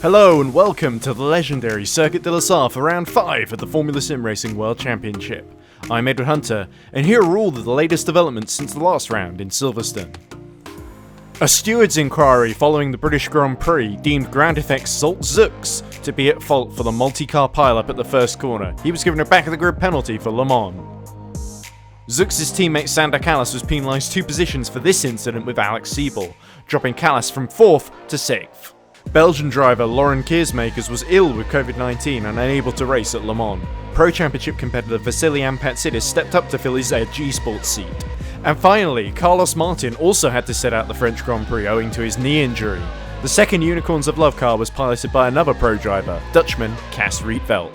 Hello and welcome to the legendary Circuit de la Sarre for round 5 of the Formula SimRacing World Championship. I'm Edward Hunter, and here are all of the latest developments since the last round in Silverstone. A steward's inquiry following the British Grand Prix deemed ground effects Zolt Zux to be at fault for the multi-car pile-up at the first corner. He was given a back-of-the-grid penalty for Le Mans. Zux's teammate Sander Callas was penalised 2 positions for this incident with Alex Siebel, dropping Callas from 4th to 6th. Belgian driver Lauren Kiersmakers was ill with COVID-19 and unable to race at Le Mans. Pro Championship competitor Vasily Ampatsidis stepped up to fill his Edge eSports seat. And finally, Carlos Martin also had to sit out the French Grand Prix owing to his knee injury. The second Unicorns of Love car was piloted by another pro driver, Dutchman Cas Rietveld.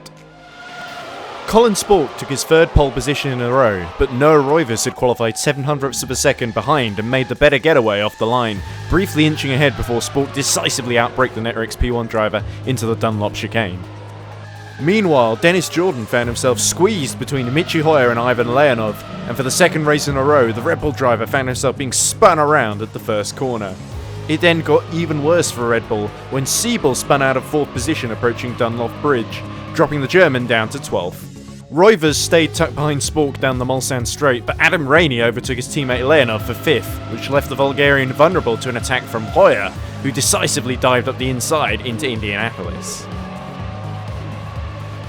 Colin Spork took his 3rd pole position in a row, but Noah Roivers had qualified 700ths of a second behind and made the better getaway off the line, briefly inching ahead before Spork decisively outbraked the Networks P1 driver into the Dunlop chicane. Meanwhile, Dennis Jordan found himself squeezed between Michi Hoyer and Ivan Leonov, and for the second race in a row, the Red Bull driver found himself being spun around at the first corner. It then got even worse for Red Bull when Siebel spun out of 4th position approaching Dunlop Bridge, dropping the German down to 12th. Roivers stayed tucked behind Spork down the Mulsanne Straight, but Adam Rainey overtook his teammate Leonov for 5th, which left the Bulgarian vulnerable to an attack from Hoyer, who decisively dived up the inside into Indianapolis.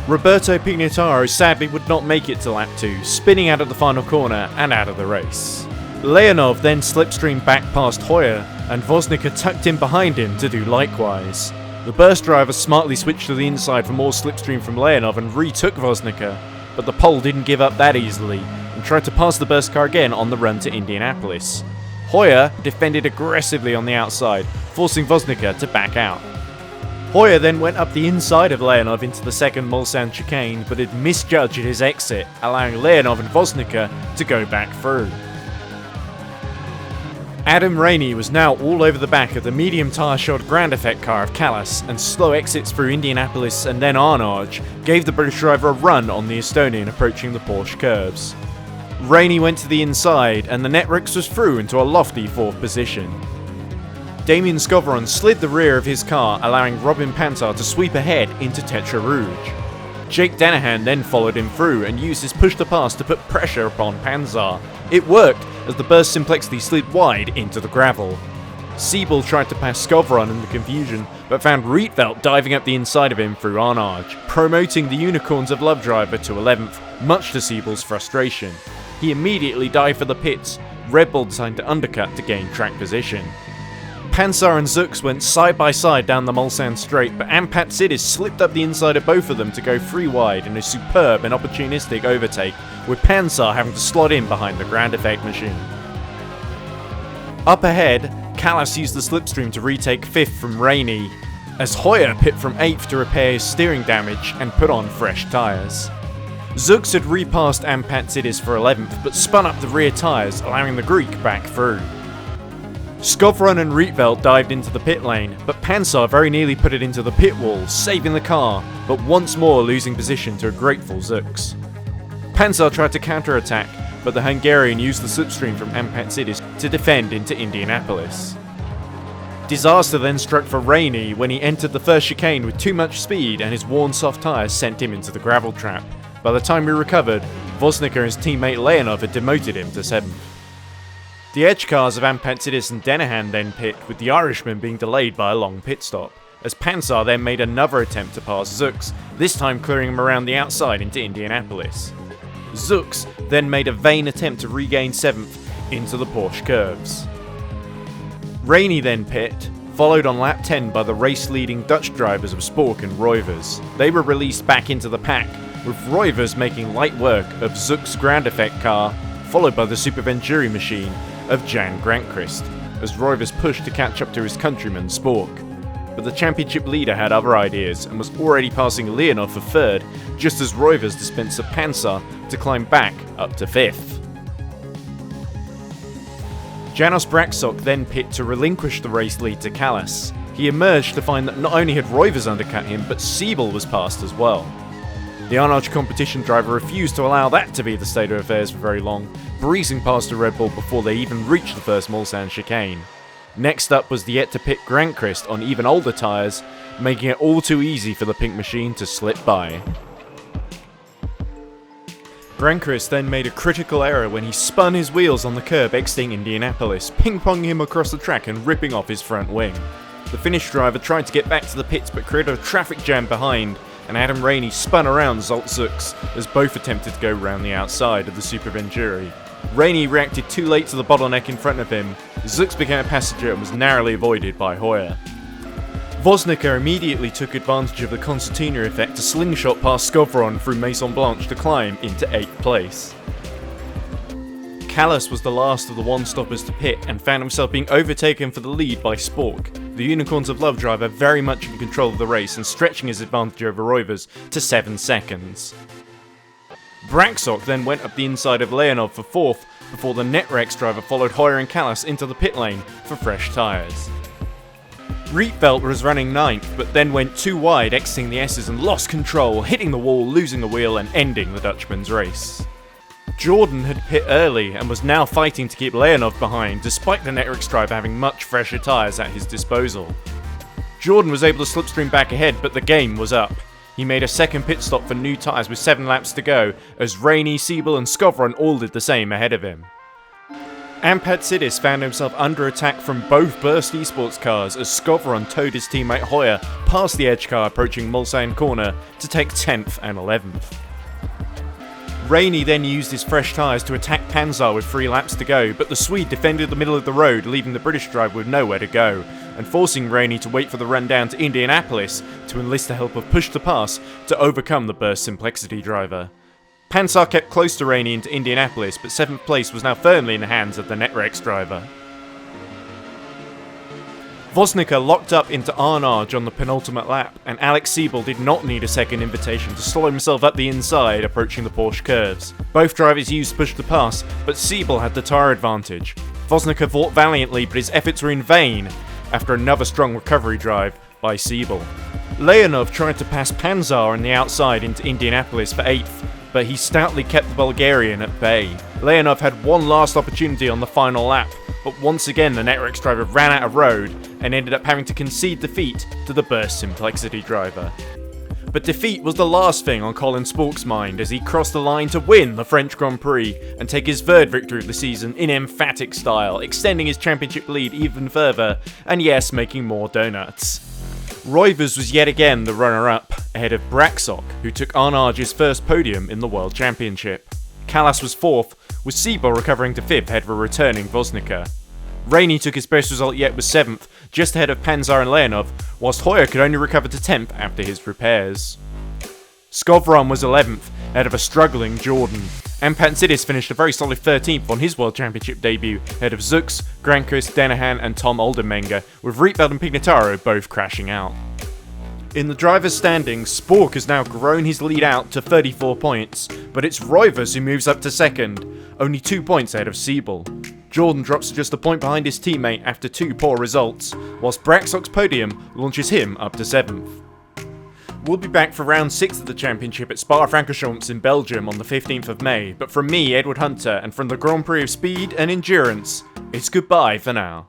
Roberto Pignataro sadly would not make it to lap 2, spinning out of the final corner and out of the race. Leonov then slipstreamed back past Hoyer, and Voznica tucked in behind him to do likewise. The burst driver smartly switched to the inside for more slipstream from Leonov and retook Voznica, but the pole didn't give up that easily and tried to pass the burst car again on the run to Indianapolis. Hoyer defended aggressively on the outside, forcing Voznica to back out. Hoyer then went up the inside of Leonov into the second Mulsanne chicane, but had misjudged his exit, allowing Leonov and Voznica to go back through. Adam Rainey was now all over the back of the medium tyre-shod ground effect car of Callas, and slow exits through Indianapolis and then Arnage gave the British driver a run on the Estonian approaching the Porsche curves. Rainey went to the inside, and the Networks was through into a lofty 4th position. Damien Skovron slid the rear of his car, allowing Robin Pansar to sweep ahead into Tetra Rouge. Jake Danahan then followed him through and used his push-to-pass to put pressure upon Pansar. It worked, as the burst Simplexity slid wide into the gravel. Siebel tried to pass Skovron in the confusion, but found Rietveld diving up the inside of him through Arnage, promoting the Unicorns of Love driver to 11th, much to Siebel's frustration. He immediately dived for the pits, Red Bull decided to undercut to gain track position. Pansar and Zux went side by side down the Mulsanne Straight, but Ampatsidis slipped up the inside of both of them to go 3 wide in a superb and opportunistic overtake, with Pansar having to slot in behind the ground effect machine. Up ahead, Callas used the slipstream to retake 5th from Rainey, as Hoyer pit from 8th to repair his steering damage and put on fresh tyres. Zux had repassed Ampatsidis for 11th, but spun up the rear tyres, allowing the Greek back through. Skovron and Rietveld dived into the pit lane, but Pansar very nearly put it into the pit wall, saving the car, but once more losing position to a grateful Zux. Pansar tried to counter-attack, but the Hungarian used the slipstream from Ampatsidis to defend into Indianapolis. Disaster then struck for Rainey when he entered the first chicane with too much speed and his worn soft tyres sent him into the gravel trap. By the time he recovered, Voznica and his teammate Leonov had demoted him to 7th. The edge cars of Ampatsidis and Danahan then pit, with the Irishman being delayed by a long pit stop, as Pansar then made another attempt to pass Zux, this time clearing him around the outside into Indianapolis. Zux then made a vain attempt to regain 7th into the Porsche curves. Rainey then pit, followed on lap 10 by the race-leading Dutch drivers of Spork and Roivers. They were released back into the pack, with Roivers making light work of Zux's ground effect car, followed by the Super Venturi machine of Jan Grantchrist, as Roivers pushed to catch up to his countryman Spork. But the championship leader had other ideas and was already passing Leonov for 3rd, just as Roivers dispensed of Pansar to climb back up to 5th. Janos Braksok then pit to relinquish the race lead to Callas. He emerged to find that not only had Roivers undercut him, but Siebel was passed as well. The Arnage competition driver refused to allow that to be the state of affairs for very long, breezing past the Red Bull before they even reached the first Mulsanne chicane. Next up was the yet-to-pit Grantchrist on even older tyres, making it all too easy for the pink machine to slip by. Granqvist then made a critical error when he spun his wheels on the curb exiting Indianapolis, ping-ponging him across the track and ripping off his front wing. The Finnish driver tried to get back to the pits but created a traffic jam behind, and Adam Rainey spun around Zolt Zux as both attempted to go round the outside of the Super Venturi. Rainey reacted too late to the bottleneck in front of him. Zux became a passenger and was narrowly avoided by Hoyer. Voznica immediately took advantage of the concertina effect to slingshot past Skovron through Maison Blanche to climb into 8th place. Callas was the last of the one-stoppers to pit and found himself being overtaken for the lead by Spork, the Unicorns of Love driver very much in control of the race and stretching his advantage over Roivers to 7 seconds. Braxok then went up the inside of Leonov for 4th before the Netrex driver followed Hoyer and Callas into the pit lane for fresh tyres. Rietveld was running 9th, but then went too wide, exiting the S's and lost control, hitting the wall, losing the wheel and ending the Dutchman's race. Jordan had pit early and was now fighting to keep Leonov behind, despite the Netrex driver having much fresher tyres at his disposal. Jordan was able to slipstream back ahead, but the game was up. He made a second pit stop for new tyres with 7 laps to go, as Rainey, Siebel and Skovron all did the same ahead of him. Ampatsidis found himself under attack from both Burst eSports cars as Skovron towed his teammate Hoyer past the edge car approaching Mulsanne corner to take 10th and 11th. Rainey then used his fresh tyres to attack Panzar with 3 laps to go, but the Swede defended the middle of the road, leaving the British driver with nowhere to go, and forcing Rainey to wait for the run down to Indianapolis to enlist the help of Push to Pass to overcome the Burst Simplexity driver. Panzar kept close to Rainey into Indianapolis, but 7th place was now firmly in the hands of the Netrex driver. Voznica locked up into Arnage on the penultimate lap, and Alex Siebel did not need a second invitation to slow himself up the inside approaching the Porsche curves. Both drivers used Push to Pass, but Siebel had the tyre advantage. Voznica fought valiantly, but his efforts were in vain after another strong recovery drive by Siebel. Leonov tried to pass Panzar on the outside into Indianapolis for 8th, but he stoutly kept the Bulgarian at bay. Leonov had one last opportunity on the final lap, but once again the Netrex driver ran out of road and ended up having to concede defeat to the Burst Simplexity driver. But defeat was the last thing on Colin Spork's mind as he crossed the line to win the French Grand Prix and take his 3rd victory of the season in emphatic style, extending his championship lead even further, and yes, making more donuts. Roivers was yet again the runner-up, ahead of Braxok, who took Arnage's first podium in the World Championship. Callas was 4th, with Siebel recovering to 5th ahead of a returning Voznica. Rainey took his best result yet with 7th, just ahead of Panzar and Leonov, whilst Hoyer could only recover to 10th after his repairs. Skovron was 11th, ahead of a struggling Jordan, and Pantsidis finished a very solid 13th on his World Championship debut, ahead of Zux, Granqvist, Denahan and Tom Oldenmenger, with Rietveld and Pignataro both crashing out. In the drivers' standings, Spork has now grown his lead out to 34 points, but it's Roivers who moves up to 2nd, only 2 points ahead of Siebel. Jordan drops to just a point behind his teammate after 2 poor results, whilst Braxok's podium launches him up to 7th. We'll be back for round 6 of the championship at Spa-Francorchamps in Belgium on the 15th of May, but from me, Edward Hunter, and from the Grand Prix of Speed and Endurance, it's goodbye for now.